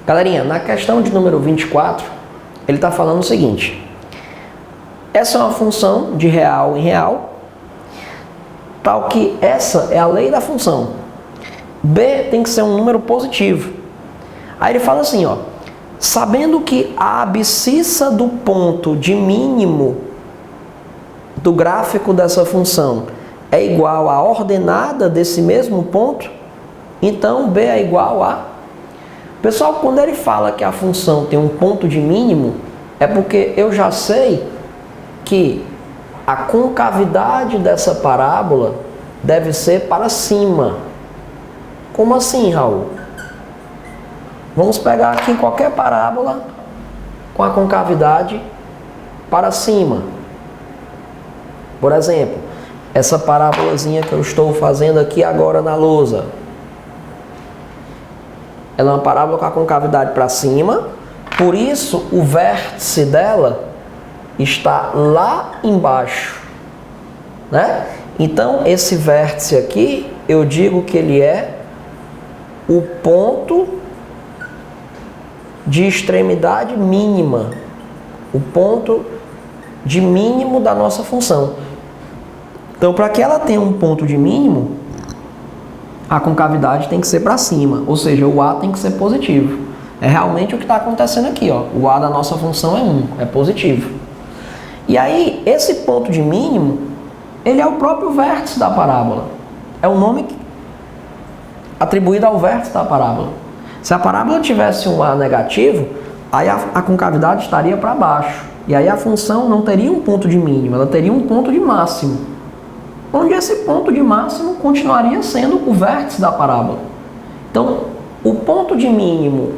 Galerinha, na questão de número 24, ele está falando o seguinte. Essa é uma função de real em real, tal que essa é a lei da função. B tem que ser um número positivo. Aí ele fala assim, ó. Sabendo que a abscissa do ponto de mínimo do gráfico dessa função é igual à ordenada desse mesmo ponto, então B é igual a... Pessoal, quando ele fala que a função tem um ponto de mínimo, é porque eu já sei que a concavidade dessa parábola deve ser para cima. Como assim, Raul? Vamos pegar aqui qualquer parábola com a concavidade para cima. Por exemplo, essa parábolazinha que eu estou fazendo aqui agora na lousa. Ela é uma parábola com a concavidade para cima, por isso o vértice dela está lá embaixo, né? Então esse vértice aqui, eu digo que ele é o ponto de extremidade mínima, o ponto de mínimo da nossa função. Então, para que ela tenha um ponto de mínimo, a concavidade tem que ser para cima, ou seja, o A tem que ser positivo. É realmente o que está acontecendo aqui, ó. O A da nossa função é 1, é positivo. E aí, esse ponto de mínimo, ele é o próprio vértice da parábola. É o nome atribuído ao vértice da parábola. Se a parábola tivesse um A negativo, aí a concavidade estaria para baixo. E aí a função não teria um ponto de mínimo, ela teria um ponto de máximo. Onde esse ponto de máximo continuaria sendo o vértice da parábola. Então, o ponto de mínimo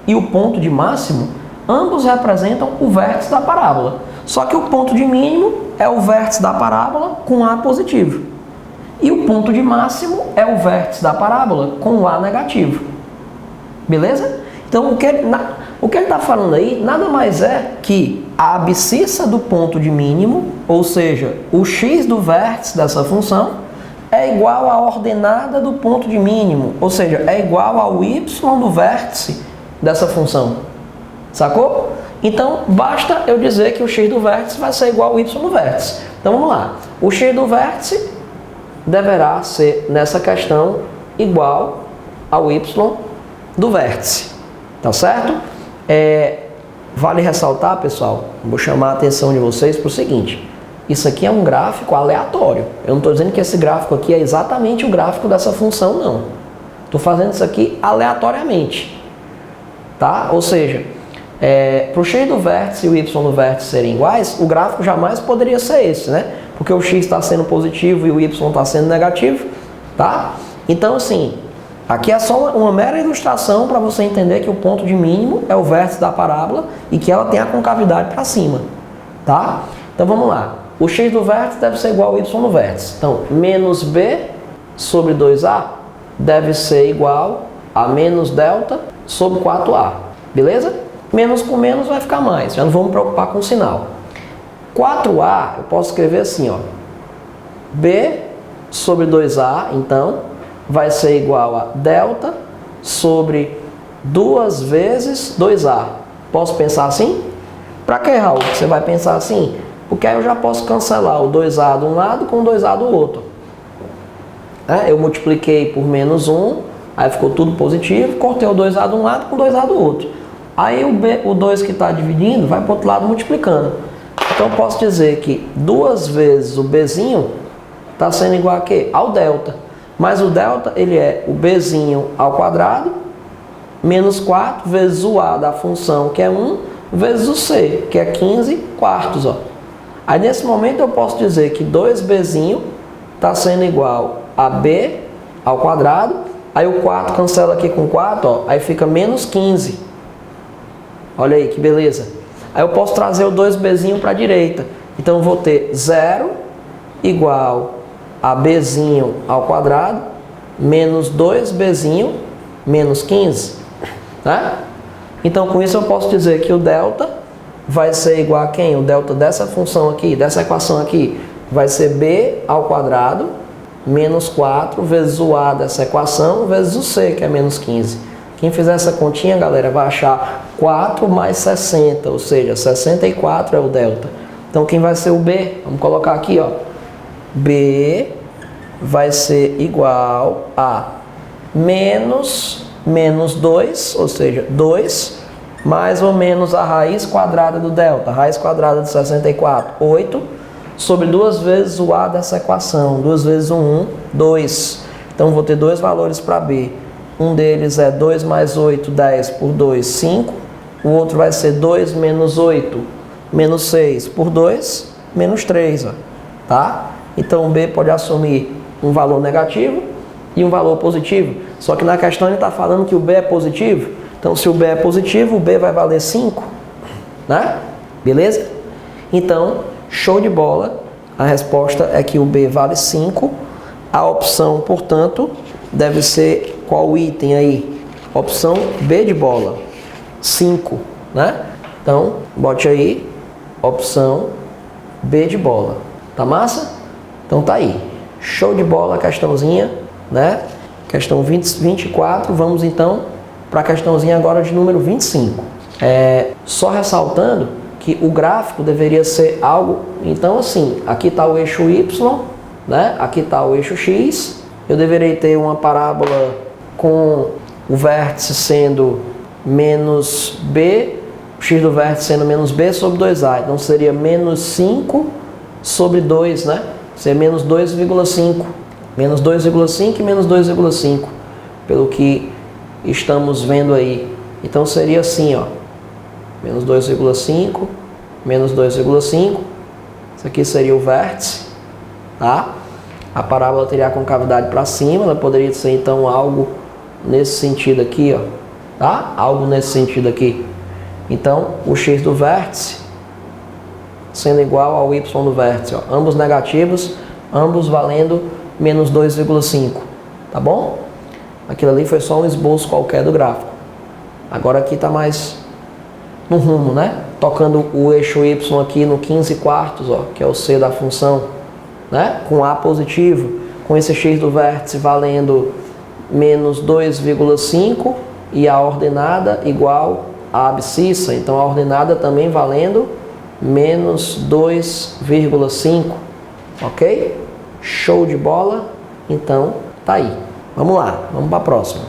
e o ponto de máximo, ambos representam o vértice da parábola. Só que o ponto de mínimo é o vértice da parábola com A positivo. E o ponto de máximo é o vértice da parábola com A negativo. Beleza? Então, o que ele está falando aí nada mais é que a abscissa do ponto de mínimo, ou seja, o x do vértice dessa função, é igual à ordenada do ponto de mínimo, ou seja, é igual ao y do vértice dessa função. Sacou? Então, basta eu dizer que o x do vértice vai ser igual ao y do vértice. Então, vamos lá. O x do vértice deverá ser, nessa questão, igual ao y do vértice. Tá certo? Vale ressaltar, pessoal, vou chamar a atenção de vocês para o seguinte. Isso aqui é um gráfico aleatório. Eu não estou dizendo que esse gráfico aqui é exatamente o gráfico dessa função, não. Estou fazendo isso aqui aleatoriamente. Tá? Ou seja, para o x do vértice e o y do vértice serem iguais, o gráfico jamais poderia ser esse, né? Porque o x está sendo positivo e o y está sendo negativo. Tá? Então, assim, aqui é só uma mera ilustração para você entender que o ponto de mínimo é o vértice da parábola e que ela tem a concavidade para cima. Tá? Então vamos lá. O x do vértice deve ser igual ao y do vértice. Então, menos b sobre 2a deve ser igual a menos delta sobre 4a. Beleza? Menos com menos vai ficar mais. Já não vamos preocupar com o sinal. 4a eu posso escrever assim, ó. b sobre 2a, então, vai ser igual a delta sobre 2 vezes 2a. Posso pensar assim? Para que, Raul, você vai pensar assim? Porque aí eu já posso cancelar o 2a de um lado com o 2a do outro. Eu multipliquei por menos 1, aí ficou tudo positivo, cortei o 2a de um lado com o 2a do outro. Aí o 2 que está dividindo vai para o outro lado multiplicando. Então eu posso dizer que 2 vezes o bzinho está sendo igual a quê? Ao delta. Mas o delta, ele é o bzinho ao quadrado, menos 4 vezes o a da função, que é 1, vezes o c, que é 15 quartos. Ó. Aí nesse momento eu posso dizer que 2bzinho está sendo igual a b ao quadrado, aí o 4 cancela aqui com 4, ó, aí fica menos 15. Olha aí que beleza. Aí eu posso trazer o 2bzinho para a direita. Então eu vou ter 0 igual a bzinho ao quadrado menos 2bzinho menos 15. Né? Então com isso eu posso dizer que o delta vai ser igual a quem? O delta dessa função aqui, dessa equação aqui, vai ser b ao quadrado menos 4 vezes o a dessa equação vezes o c, que é menos 15. Quem fizer essa continha, galera, vai achar 4 mais 60, ou seja, 64 é o delta. Então, quem vai ser o B? Vamos colocar aqui, ó. B vai ser igual a menos 2, ou seja, 2, mais ou menos a raiz quadrada do delta. A raiz quadrada de 64, 8, sobre 2 vezes o A dessa equação. 2 vezes 1, 2. Então, vou ter dois valores para B. Um deles é 2 mais 8, 10 por 2, 5. O outro vai ser 2 menos 8, menos 6 por 2, menos 3. Ó, tá? Então, o B pode assumir um valor negativo e um valor positivo. Só que na questão ele está falando que o B é positivo. Então, se o B é positivo, o B vai valer 5. Né? Beleza? Então, show de bola. A resposta é que o B vale 5. A opção, portanto, deve ser qual item aí? Opção B de bola. 5. Né? Então, bote aí. Opção B de bola. Tá massa? Então tá aí. Show de bola a questãozinha, né? Questão 24. Vamos então para a questãozinha agora de número 25. Só ressaltando que o gráfico deveria ser algo... Então assim, aqui está o eixo Y, né? Aqui está o eixo X. Eu deveria ter uma parábola com o vértice sendo menos B, o X do vértice sendo menos B sobre 2A. Então seria menos 5 sobre 2, né? Seria menos 2,5. Menos 2,5 e menos 2,5. Pelo que estamos vendo aí. Então seria assim, ó. Menos 2,5, menos 2,5. Isso aqui seria o vértice, tá? A parábola teria a concavidade para cima. Ela poderia ser então algo nesse sentido aqui, ó. Tá? Algo nesse sentido aqui. Então, o X do vértice sendo igual ao Y do vértice, ó. Ambos negativos, ambos valendo menos 2,5. Tá bom? Aquilo ali foi só um esboço qualquer do gráfico. Agora aqui está mais no rumo, né? Tocando o eixo Y aqui no 15 quartos, ó, que é o C da função, né? Com A positivo, com esse X do vértice valendo menos 2,5 e a ordenada igual a abscissa. Então a ordenada também valendo menos 2,5. Ok? Show de bola? Então, tá aí. Vamos lá, vamos para a próxima.